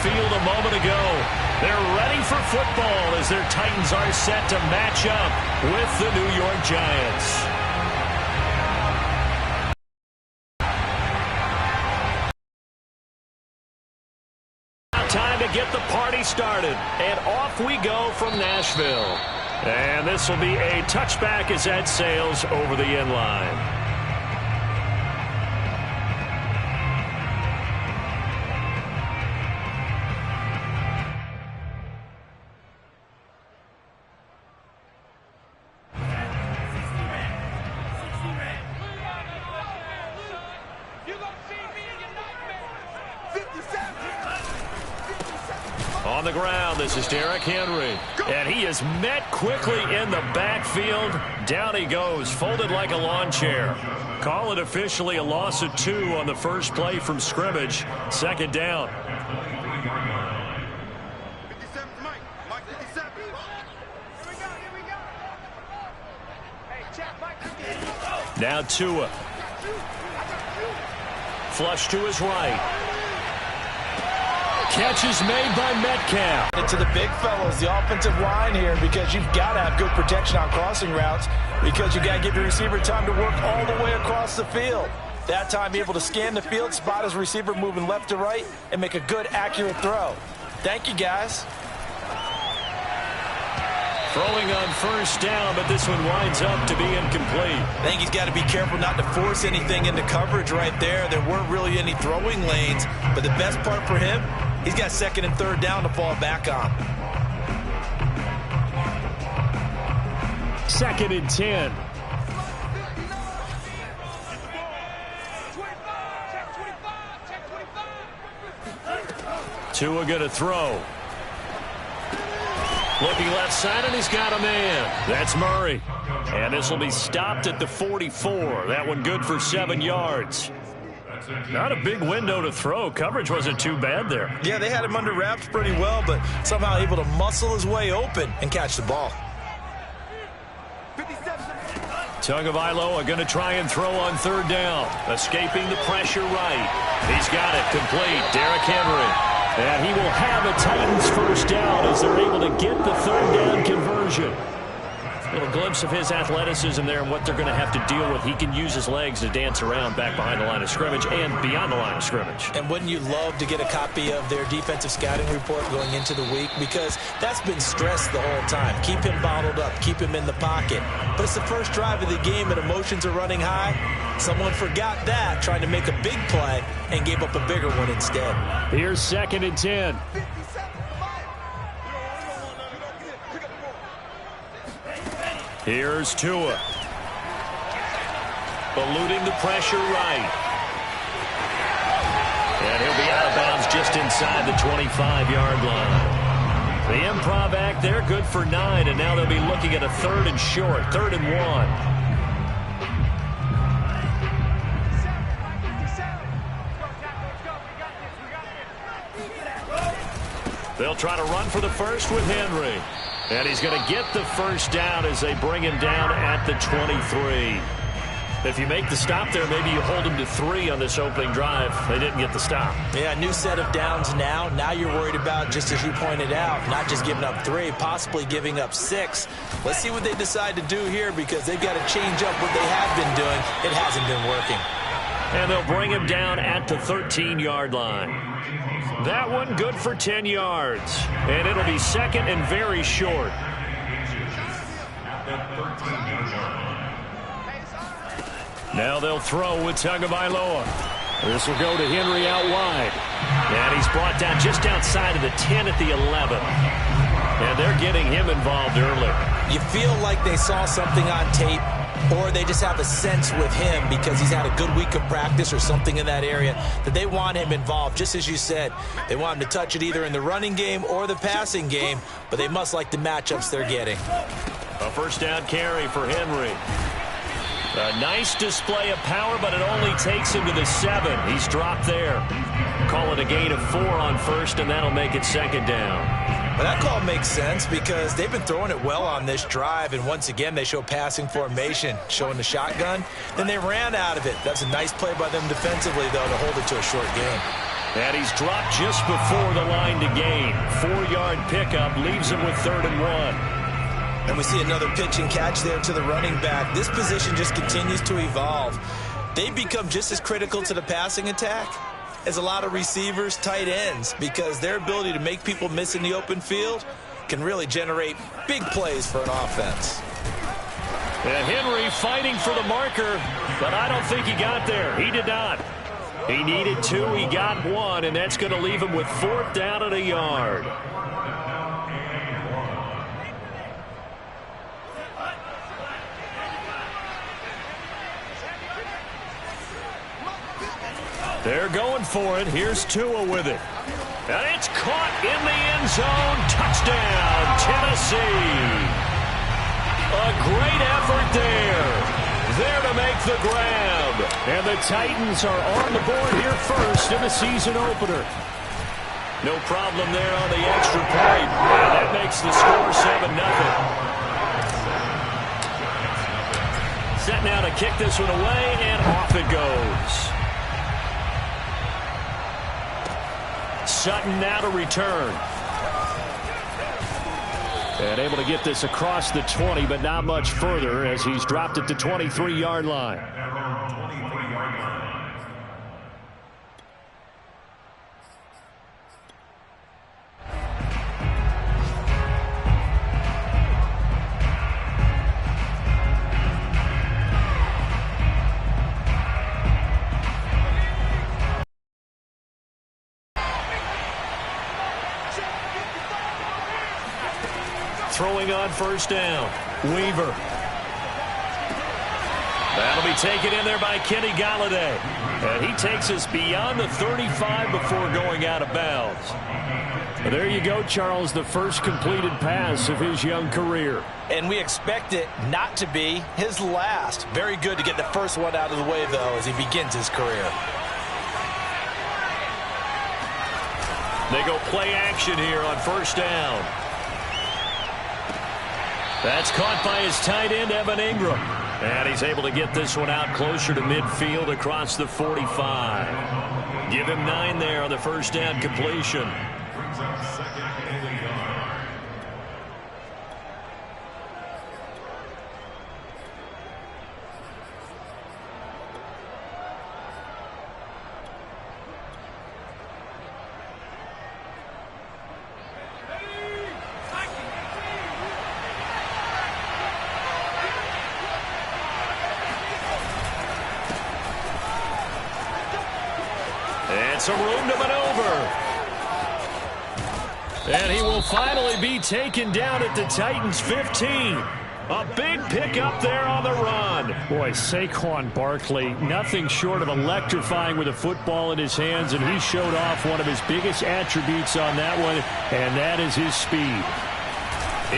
field a moment ago. They're ready for football as their Titans are set to match up with the New York Giants. Time to get the party started, and off we go from Nashville. And this will be a touchback as that sails over the end line. On the ground, this is Derrick Henry. And he is met quickly in the backfield. Down he goes, folded like a lawn chair. Call it officially a loss of 2 on the first play from scrimmage. Second down. Now Tua. Flush to his right. Catch is made by Metcalf. To the big fellows, the offensive line here, because you've got to have good protection on crossing routes, because you've got to give your receiver time to work all the way across the field. That time, be able to scan the field, spot his receiver moving left to right, and make a good, accurate throw. Thank you, guys. Throwing on first down, but this one winds up to be incomplete. I think he's got to be careful not to force anything into coverage right there. There weren't really any throwing lanes, but the best part for him, he's got second and third down to fall back on. Second and 10. Tua going to throw. Looking left side, and he's got a man. That's Murray. And this will be stopped at the 44. That one good for 7 yards. Not a big window to throw. Coverage wasn't too bad there. Yeah, they had him under wraps pretty well, but somehow able to muscle his way open and catch the ball. Tagovailoa going to try and throw on third down. Escaping the pressure right. He's got it complete. Derrick Henry. And he will have a Titans first down as they're able to get the third down conversion. A little glimpse of his athleticism there and what they're going to have to deal with. He can use his legs to dance around back behind the line of scrimmage and beyond the line of scrimmage. And wouldn't you love to get a copy of their defensive scouting report going into the week? Because that's been stressed the whole time. Keep him bottled up. Keep him in the pocket. But it's the first drive of the game and emotions are running high. Someone forgot that, trying to make a big play and gave up a bigger one instead. Here's second and 10. Here's Tua. Eluding the pressure right. And he'll be out of bounds just inside the 25-yard line. The improv act there, good for 9, and now they'll be looking at a third and short, 3rd and 1. They'll try to run for the first with Henry. And he's going to get the first down as they bring him down at the 23. If you make the stop there, maybe you hold him to 3 on this opening drive. They didn't get the stop. Yeah, new set of downs now. Now you're worried about, just as you pointed out, not just giving up 3, possibly giving up 6. Let's see what they decide to do here, because they've got to change up what they have been doing. It hasn't been working. And they'll bring him down at the 13-yard line. That one good for 10 yards. And it'll be second and very short. Now they'll throw with Tagovailoa. This will go to Henry out wide. And he's brought down just outside of the 10 at the 11. And they're getting him involved early. You feel like they saw something on tape, or they just have a sense with him because he's had a good week of practice or something in that area that they want him involved. Just as you said, they want him to touch it either in the running game or the passing game, but they must like the matchups they're getting. A first down carry for Henry. A nice display of power, but it only takes him to the 7. He's dropped there. Call it a gain of 4 on first, and that'll make it second down. Well, that call makes sense because they've been throwing it well on this drive, and once again they show passing formation, showing the shotgun. Then they ran out of it. That's a nice play by them defensively, though, to hold it to a short gain. And he's dropped just before the line to gain. 4-yard pickup leaves him with 3rd and 1. And we see another pitch and catch there to the running back. This position just continues to evolve. They become just as critical to the passing attack as a lot of receivers, tight ends, because their ability to make people miss in the open field can really generate big plays for an offense. And Henry fighting for the marker, but I don't think he got there. He did not. He needed 2, he got 1, and that's going to leave him with 4th down and a yard. They're going for it. Here's Tua with it. And it's caught in the end zone. Touchdown, Tennessee. A great effort there. There to make the grab. And the Titans are on the board here first in the season opener. No problem there on the extra point. And that makes the score 7-0. Set now to kick this one away, and off it goes. Sutton now to return. And able to get this across the 20, but not much further as he's dropped it to 23-yard line. Throwing on 1st down. Weaver. That'll be taken in there by Kenny Galladay. And he takes us beyond the 35 before going out of bounds. And there you go, Charles, the first completed pass of his young career. And we expect it not to be his last. Very good to get the first one out of the way, though, as he begins his career. They go play action here on 1st down. That's caught by his tight end, Evan Ingram. And he's able to get this one out closer to midfield across the 45. Give him 9 there on the 1st down completion. Some room to maneuver. And he will finally be taken down at the Titans' 15. A big pickup there on the run. Boy, Saquon Barkley, nothing short of electrifying with a football in his hands, and he showed off one of his biggest attributes on that one, and that is his speed.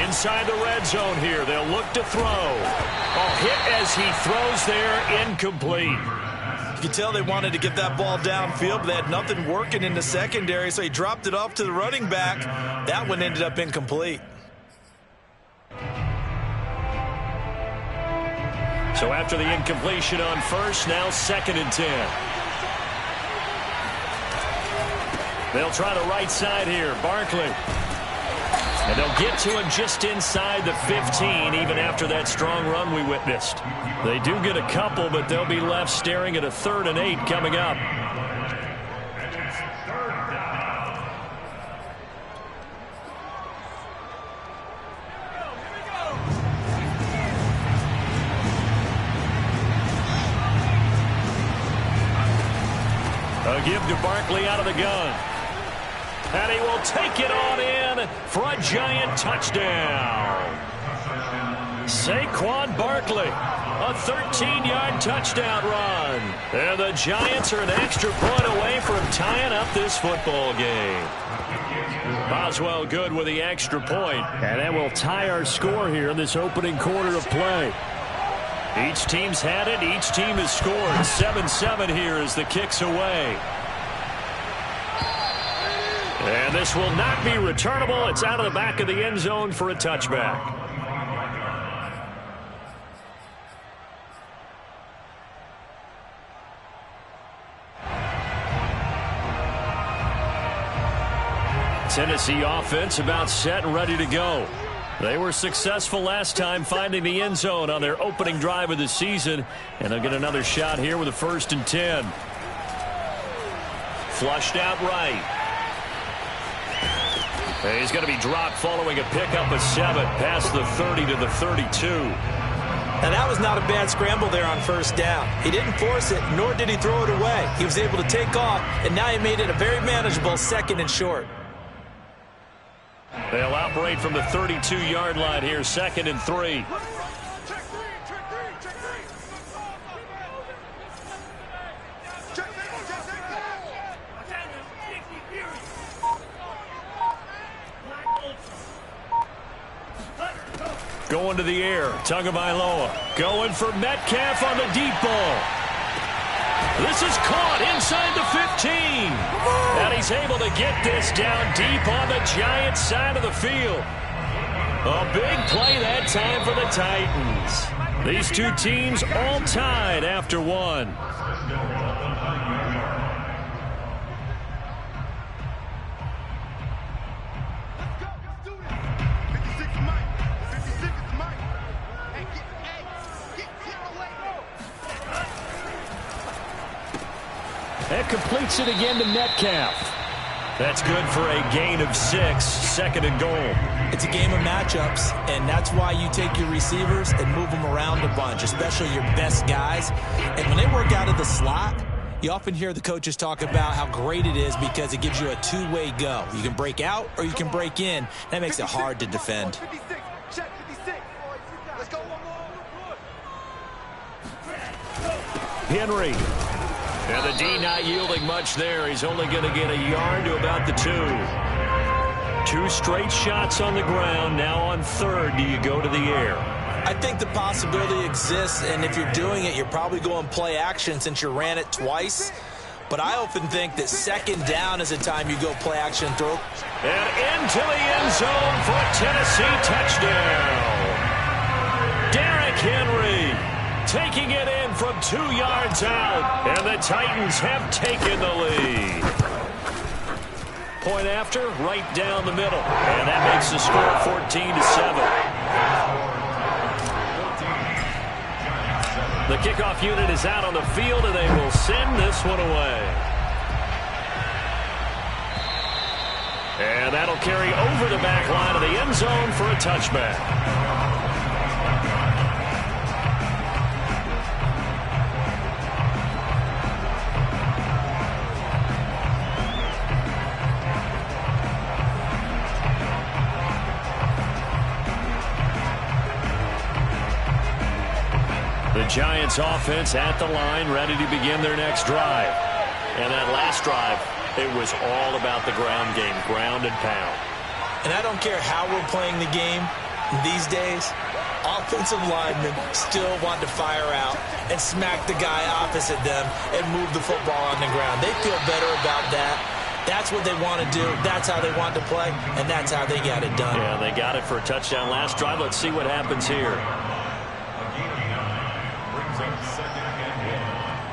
Inside the red zone here, they'll look to throw. A hit as he throws there, incomplete. You could tell they wanted to get that ball downfield, but they had nothing working in the secondary, so he dropped it off to the running back. That one ended up incomplete. So after the incompletion on 1st, now 2nd and 10. They'll try the right side here. Barkley. And they'll get to him just inside the 15, even after that strong run we witnessed. They do get a couple, but they'll be left staring at a 3rd and 8 coming up. A give to Barkley out of the gun. And he will take it on in for a giant touchdown. Saquon Barkley, a 13-yard touchdown run. And the Giants are an extra point away from tying up this football game. Boswell good with the extra point. And that will tie our score here in this opening quarter of play. Each team's had it. Each team has scored. 7-7 here as the kick's away. And this will not be returnable. It's out of the back of the end zone for a touchback. Tennessee offense about set and ready to go. They were successful last time finding the end zone on their opening drive of the season, and they'll get another shot here with a 1st and 10. Flushed out right. He's going to be dropped following a pickup of 7 past the 30 to the 32. Now, that was not a bad scramble there on 1st down. He didn't force it, nor did he throw it away. He was able to take off, and now he made it a very manageable 2nd and short. They'll operate from the 32-yard line here, 2nd and 3. Going to the air, Tagovailoa going for Metcalf on the deep ball. This is caught inside the 15. And he's able to get this down deep on the Giants side of the field. A big play that time for the Titans. These two teams all tied after 1. That completes it again to Metcalf. That's good for a gain of 6, 2nd and goal. It's a game of matchups, and that's why you take your receivers and move them around a bunch, especially your best guys. And when they work out of the slot, you often hear the coaches talk about how great it is because it gives you a two-way go. You can break out or you can break in. That makes it hard to defend. Henry. And the D not yielding much there. He's only going to get a yard to about the 2. 2 straight shots on the ground. Now on 3rd, do you go to the air? I think the possibility exists, and if you're doing it, you're probably going play action since you ran it twice. But I often think that 2nd down is the time you go play action throw. And into the end zone for a Tennessee touchdown. Derrick Henry taking it in from 2 yards out, and the Titans have taken the lead. Point after, right down the middle, and that makes the score 14-7. The kickoff unit is out on the field, and they will send this one away. And that'll carry over the back line of the end zone for a touchback. The Giants offense at the line, ready to begin their next drive. And that last drive, it was all about the ground game, ground and pound. And I don't care how we're playing the game these days, offensive linemen still want to fire out and smack the guy opposite them and move the football on the ground. They feel better about that. That's what they want to do. That's how they want to play, and that's how they got it done. Yeah, they got it for a touchdown last drive. Let's see what happens here.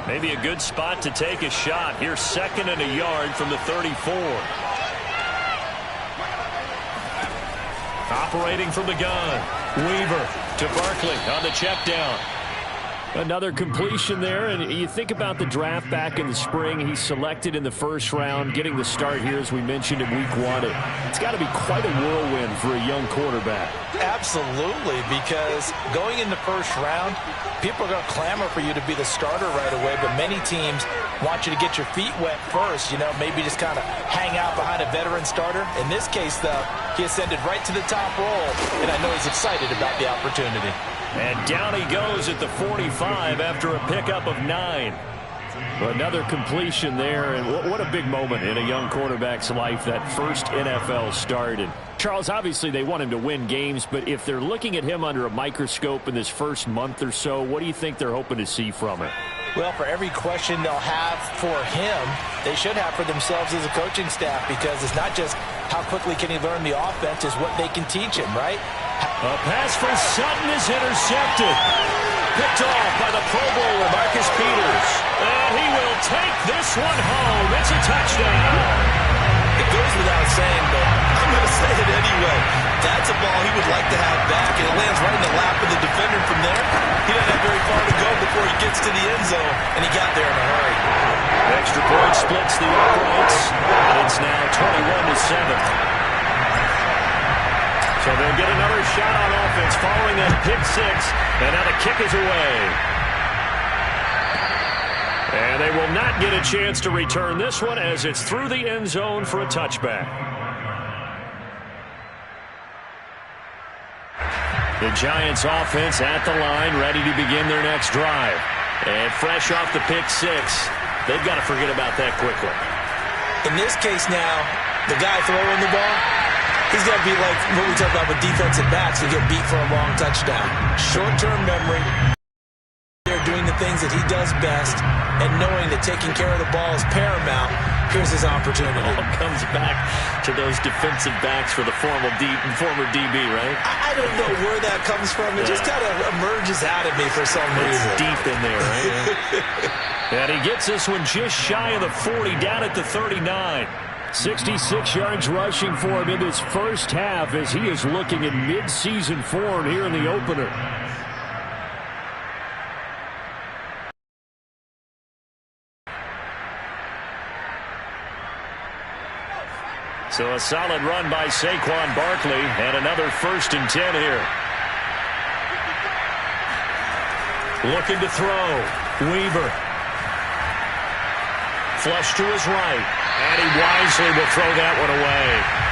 Maybe a good spot to take a shot. Here's 2nd and a yard from the 34. Operating from the gun. Weaver to Barkley on the check down. Another completion there, and you think about the draft back in the spring. He's selected in the 1st round, getting the start here, as we mentioned, in week 1. It's got to be quite a whirlwind for a young quarterback. Absolutely, because going in the 1st round, people are going to clamor for you to be the starter right away, but many teams want you to get your feet wet first, you know, maybe just kind of hang out behind a veteran starter. In this case, though, he ascended right to the top role, and I know he's excited about the opportunity. And down he goes at the 45 after a pickup of 9. Another completion there, and what a big moment in a young quarterback's life, that first NFL start. And Charles, obviously they want him to win games, but if they're looking at him under a microscope in this first month or so, what do you think they're hoping to see from it? Well, for every question they'll have for him, they should have for themselves as a coaching staff, because it's not just how quickly can he learn the offense, it's what they can teach him, right? A pass for Sutton is intercepted. Picked off by the Pro Bowler, Marcus Peters. And he will take this one home. It's a touchdown. It goes without saying, but gets to the end zone, and he got there in a hurry. Extra point splits the uprights, and it's now 21-7. So they'll get another shot on offense following that pick six, and now the kick is away. And they will not get a chance to return this one as it's through the end zone for a touchback. The Giants offense at the line, ready to begin their next drive. And fresh off the pick six, they've got to forget about that quickly. In this case now, the guy throwing the ball, he's got to be like what we talk about with defensive backs who get beat for a long touchdown. Short-term memory. They're doing the things that he does best, and knowing that taking care of the ball is paramount. Here's his opportunity. It all comes back to those defensive backs for the former DB, right? I don't know where that comes from. It just kind of emerges out of me for some reason. It's deep in there, right? And he gets this one just shy of the 40, down at the 39. 66 yards rushing for him in this first half as he is looking in mid-season form here in the opener. So a solid run by Saquon Barkley, and another 1st and 10 here. Looking to throw. Weaver. Flush to his right. And he wisely will throw that one away.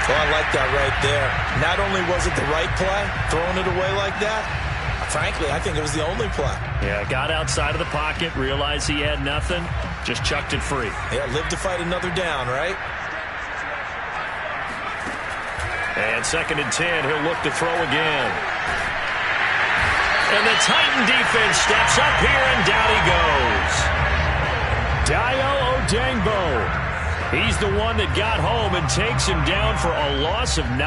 Oh, I like that right there. Not only was it the right play, throwing it away like that, frankly, I think it was the only play. Yeah, got outside of the pocket, realized he had nothing, just chucked it free. Yeah, live to fight another down, right? And 2nd and 10, he'll look to throw again. And the Titan defense steps up here, and down he goes. Dayo Odeyingbo. He's the one that got home and takes him down for a loss of 9.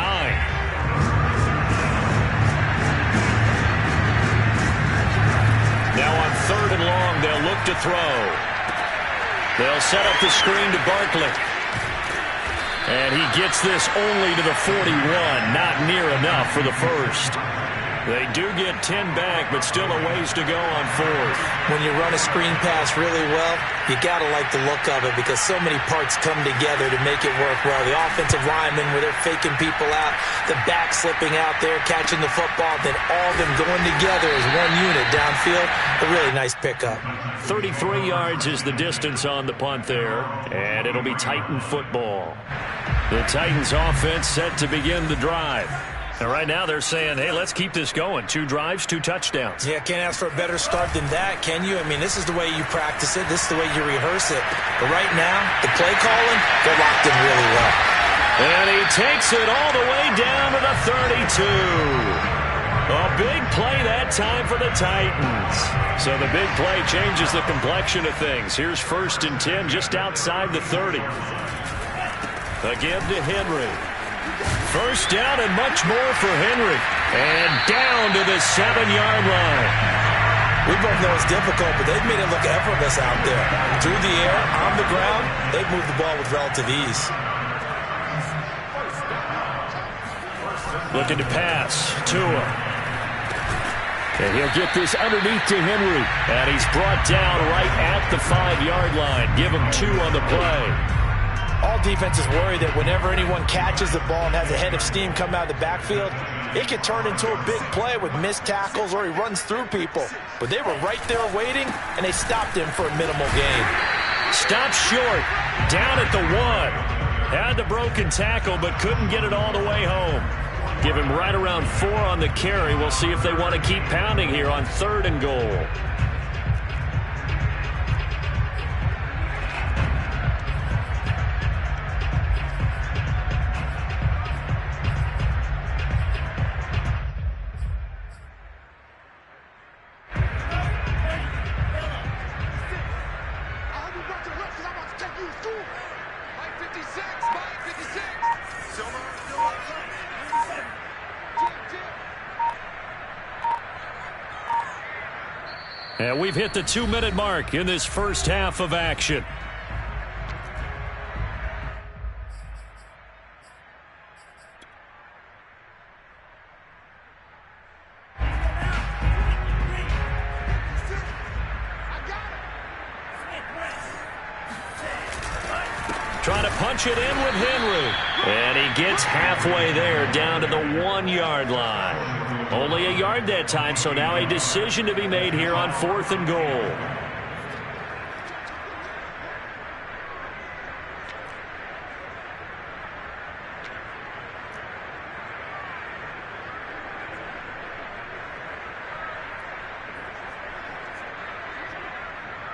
Now on 3rd and long, they'll look to throw. They'll set up the screen to Barkley. And he gets this only to the 41, not near enough for the first. They do get 10 back, but still a ways to go on 4th. When you run a screen pass really well, you got to like the look of it because so many parts come together to make it work well. The offensive linemen, where they're faking people out, the back slipping out there, catching the football, then all of them going together as one unit downfield. A really nice pickup. 33 yards is the distance on the punt there, and it'll be Titan football. The Titans offense set to begin the drive. And right now they're saying, hey, let's keep this going. 2 drives, 2 touchdowns. Yeah, can't ask for a better start than that, can you? I mean, this is the way you practice it. This is the way you rehearse it. But right now, the play calling, they're locked in really well. And he takes it all the way down to the 32. A big play that time for the Titans. So the big play changes the complexion of things. Here's 1st and 10 just outside the 30. Again to Henry. 1st down and much more for Henry. And down to the 7-yard line. We both know it's difficult, but they've made it look effortless out there. Through the air, on the ground, they've moved the ball with relative ease. Looking to pass. Tua. And he'll get this underneath to Henry. And he's brought down right at the 5-yard line. Give him 2 on the play. All defenses worry that whenever anyone catches the ball and has a head of steam come out of the backfield, it could turn into a big play with missed tackles or he runs through people. But they were right there waiting, and they stopped him for a minimal gain. Stopped short, down at the 1. Had the broken tackle, but couldn't get it all the way home. Give him right around 4 on the carry. We'll see if they want to keep pounding here on 3rd and goal. And we've hit the 2-minute mark in this first half of action. punch it in with Henry. And he gets halfway there, down to the 1-yard line. Only a yard that time, so now a decision to be made here on 4th and goal.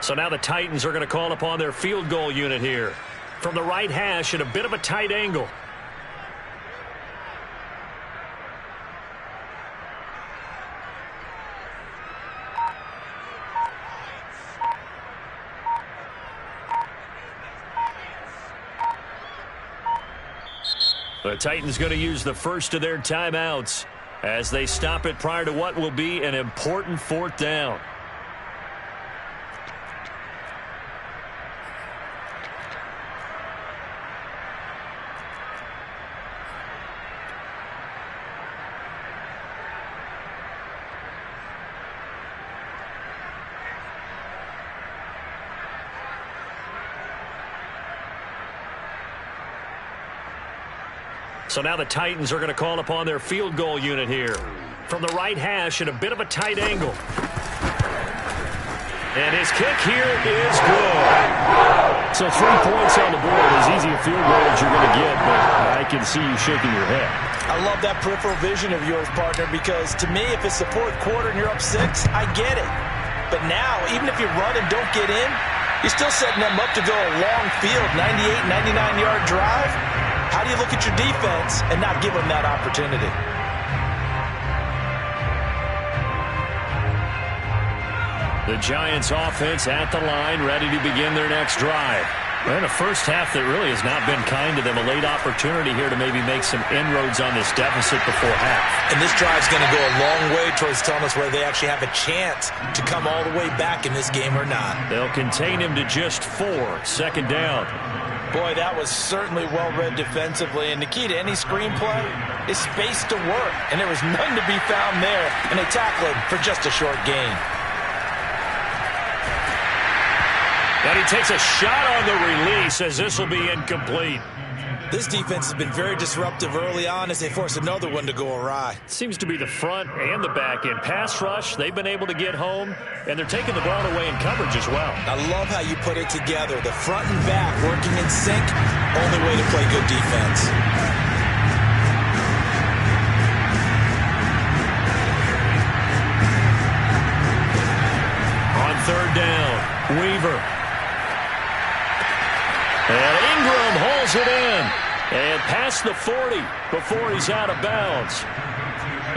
So now the Titans are going to call upon their field goal unit here. From the right hash at a bit of a tight angle. The Titans going to use the first of their timeouts as they stop it prior to what will be an important 4th down. So now the Titans are going to call upon their field goal unit here. From the right hash at a bit of a tight angle. And his kick here is good. So 3 points on the board, as easy a field goal as you're going to get, but I can see you shaking your head. I love that peripheral vision of yours, partner, because to me, if it's the 4th quarter and you're up 6, I get it. But now, even if you run and don't get in, you're still setting them up to go a long field, 98, 99-yard drive. How do you look at your defense and not give them that opportunity? The Giants offense at the line, ready to begin their next drive. And a first half that really has not been kind to them. A late opportunity here to maybe make some inroads on this deficit before half. And this drive's going to go a long way towards telling us whether they actually have a chance to come all the way back in this game or not. They'll contain him to just 4. 2nd down. Boy, that was certainly well-read defensively, and the key to any screenplay is space to work, and there was none to be found there, and they tackle him for just a short gain. And he takes a shot on the release as this will be incomplete. This defense has been very disruptive early on as they force another one to go awry. Seems to be the front and the back end. Pass rush, they've been able to get home, and they're taking the ball away in coverage as well. I love how you put it together. The front and back working in sync, only way to play good defense. On 3rd down, Weaver. And Ingram hauls it in. And past the 40 before he's out of bounds.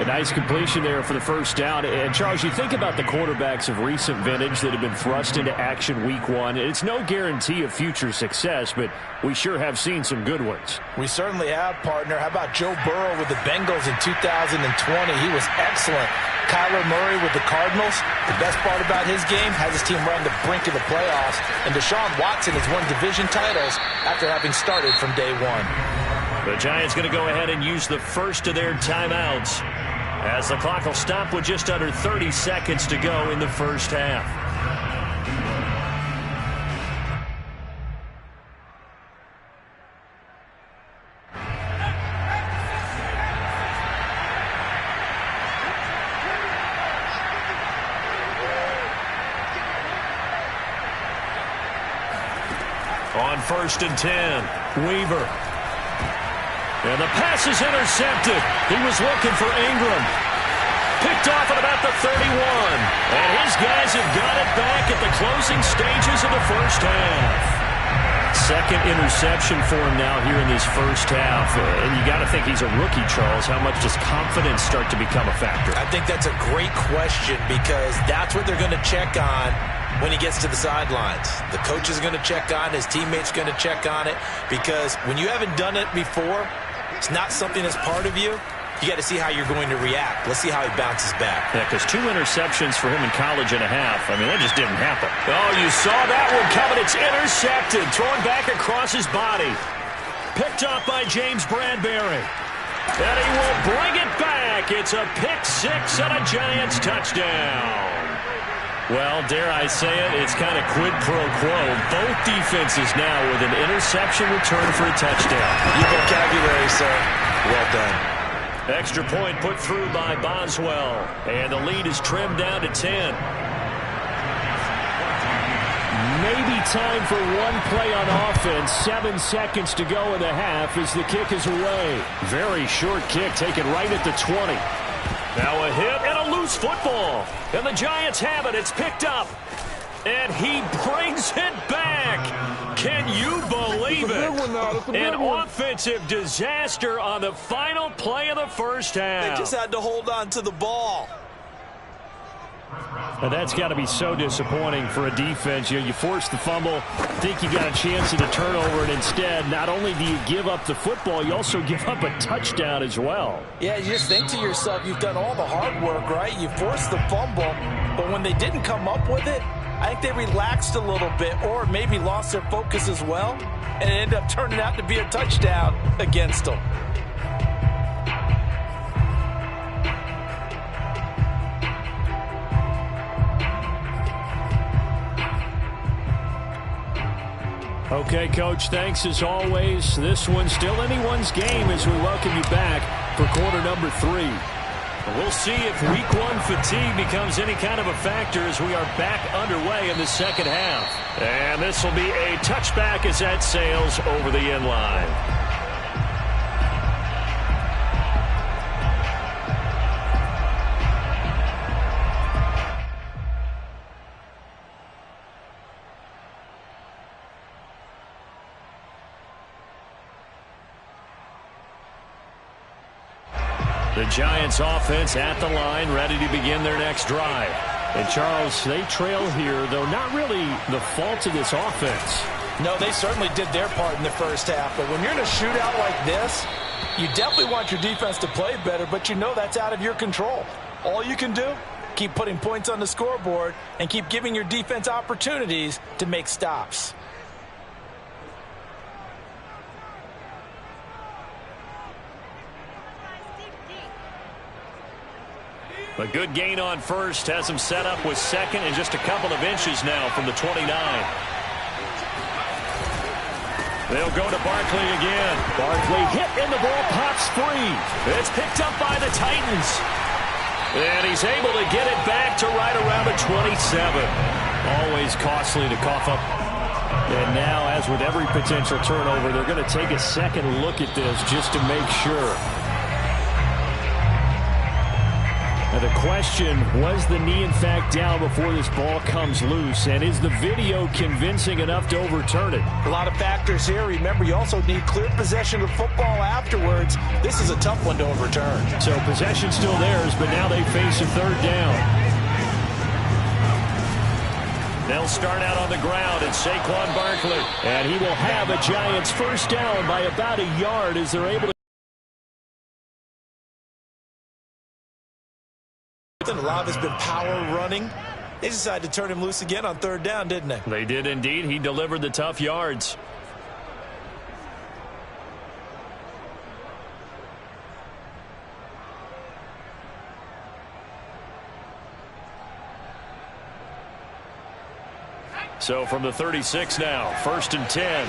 A nice completion there for the first down. And, Charles, you think about the quarterbacks of recent vintage that have been thrust into action week 1. It's no guarantee of future success, but we sure have seen some good ones. We certainly have, partner. How about Joe Burrow with the Bengals in 2020? He was excellent. Kyler Murray with the Cardinals. The best part about his game, has his team right on the brink of the playoffs. And Deshaun Watson has won division titles after having started from day 1. The Giants going to go ahead and use the first of their timeouts as the clock will stop with just under 30 seconds to go in the first half. On 1st and 10, Weaver. And the pass is intercepted. He was looking for Ingram. Picked off at about the 31. And his guys have got it back at the closing stages of the first half. 2nd interception for him now here in this first half. And you got to think he's a rookie, Charles. How much does confidence start to become a factor? I think that's a great question because that's what they're going to check on when he gets to the sidelines. The coach is going to check on, his teammates going to check on it, because when you haven't done it before, it's not something that's part of you. You got to see how you're going to react. Let's see how he bounces back. Yeah, because 2 interceptions for him in college and a half. I mean, that just didn't happen. Oh, you saw that one coming. It's intercepted. Thrown back across his body. Picked up by James Bradbury. And he will bring it back. It's a pick 6 and a Giants touchdown. Well, dare I say it, it's kind of quid pro quo. Both defenses now with an interception return for a touchdown. Your vocabulary, sir. Well done. Extra point put through by Boswell. And the lead is trimmed down to 10. Maybe time for one play on offense. 7 seconds to go in the half as the kick is away. Very short kick taken right at the 20. Now a hit and a loose football. And the Giants have it. It's picked up. And he brings it back. Can you believe it? An offensive disaster on the final play of the first half. They just had to hold on to the ball. And that's got to be so disappointing for a defense. You force the fumble, think you got a chance at a turnover, and instead, not only do you give up the football, you also give up a touchdown as well. Yeah, you just think to yourself, you've done all the hard work, right? You forced the fumble, but when they didn't come up with it, I think they relaxed a little bit or maybe lost their focus as well, and it ended up turning out to be a touchdown against them. Okay, Coach, thanks as always. This one's still anyone's game as we welcome you back for quarter number 3. We'll see if week 1 fatigue becomes any kind of a factor as we are back underway in the second half. And this will be a touchback as that sails over the end line. The Giants offense at the line, ready to begin their next drive. And Charles, they trail here, though not really the fault of this offense. No, they certainly did their part in the first half. But when you're in a shootout like this, you definitely want your defense to play better, but you know that's out of your control. All you can do, keep putting points on the scoreboard and keep giving your defense opportunities to make stops. A good gain on first has him set up with second and just a couple of inches now from the 29. They'll go to Barkley again. Barkley hit and the ball pops free. It's picked up by the Titans. And he's able to get it back to right around the 27. Always costly to cough up. And now, as with every potential turnover, they're going to take a second look at this just to make sure. Now the question, was the knee in fact down before this ball comes loose? And is the video convincing enough to overturn it? A lot of factors here. Remember, you also need clear possession of football afterwards. This is a tough one to overturn. So possession still theirs, but now they face a third down. They'll start out on the ground at Saquon Barkley. And he will have a Giants first down by about a yard as they're able to. A lot has been power running. They decided to turn him loose again on third down, didn't they? They did indeed. He delivered the tough yards. So from the 36 now, 1st and 10.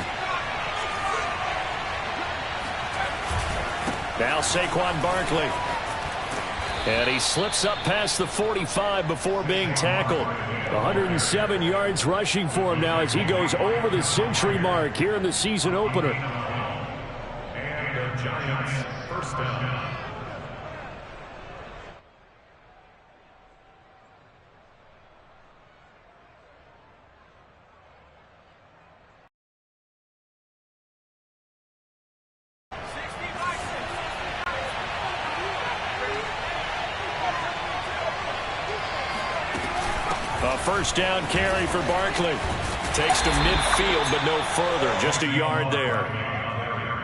Now Saquon Barkley. And he slips up past the 45 before being tackled. 107 yards rushing for him now as he goes over the century mark here in the season opener. And the Giants first down. A first down carry for Barkley. Takes to midfield, but no further. Just a yard there.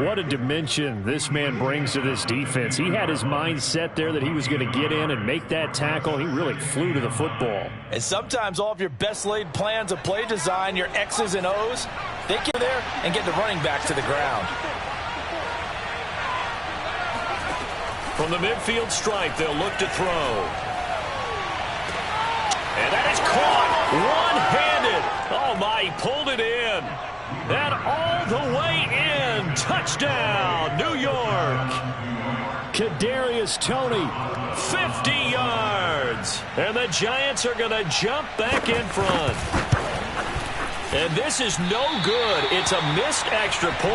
What a dimension this man brings to this defense. He had his mind set there that he was going to get in and make that tackle. He really flew to the football. And sometimes all of your best laid plans of play design, your X's and O's, they get there and get the running back to the ground. From the midfield stripe, they'll look to throw. And that is caught. One-handed. Oh, my, he pulled it in. And all the way in. Touchdown, New York. Kadarius Toney. 50 yards. And the Giants are going to jump back in front. And this is no good. It's a missed extra point.